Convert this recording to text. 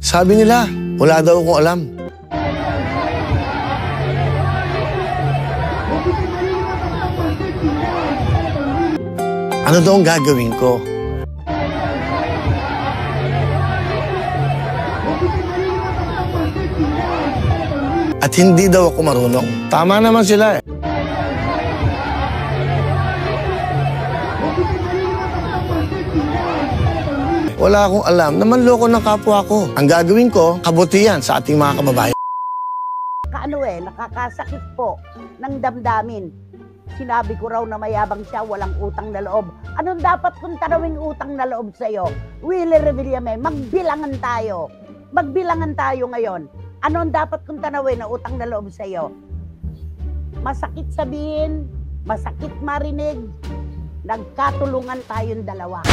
Sabi nila, wala daw akong alam. Ano daw ang gagawin ko? At hindi daw ako marunong. Tama naman sila eh. Wala akong alam na manloko ng kapwa ko. Ang gagawin ko, kabutihan sa ating mga kababayan. Nakakasakit po ng damdamin. Sinabi ko raw na mayabang siya, walang utang na loob. Anong dapat kong tanawing utang na loob sa'yo? Willie Revillame, magbilangan tayo. Magbilangan tayo ngayon. Anong dapat kong tanawin na utang na loob sa'yo? Masakit sabihin, masakit marinig, nagkatulungan tayong dalawa.